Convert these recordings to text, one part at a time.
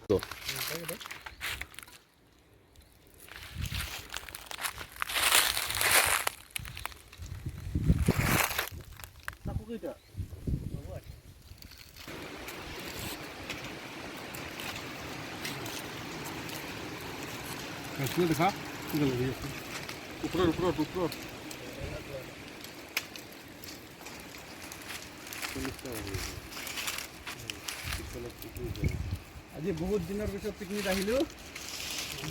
তো দেখা উপর আজি বহুত দিনের পিছত পিকনিক আহিলো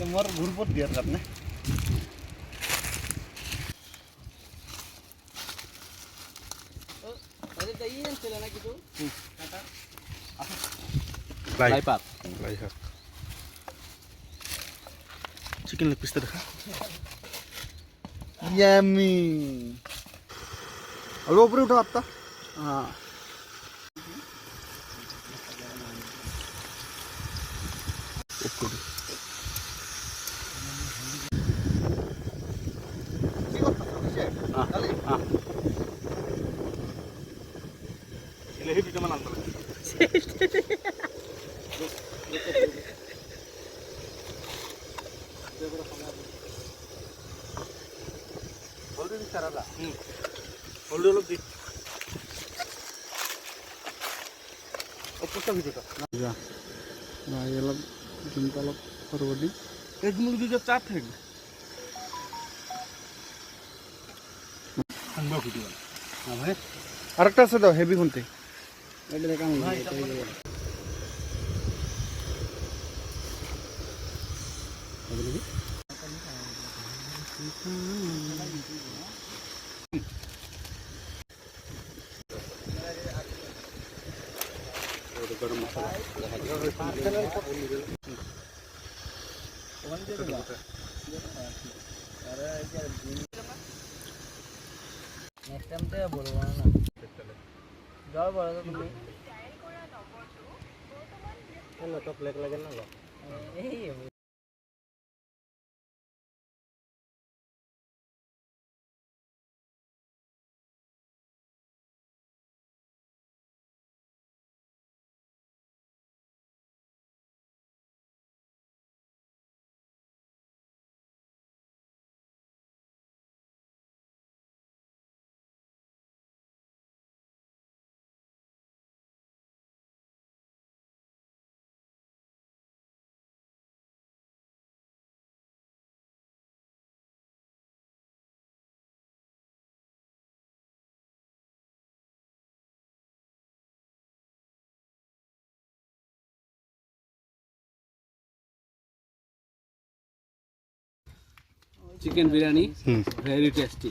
মোর ঘুরপথ দিয়ার কারণে চিকেন লেগ পিসটা দেখা ইয়ামি আলো উপরে উঠা আত্তা হ্যাঁ আরেকটা আছে তো হেভি খুনতে গরম মশলা নেক্সট টাইম তে বলবো না যাও বড় তো তুমি হ্যালো তো প্লেট লাগে না এই চিকেন বিরিয়ানি ভেরি টেস্টি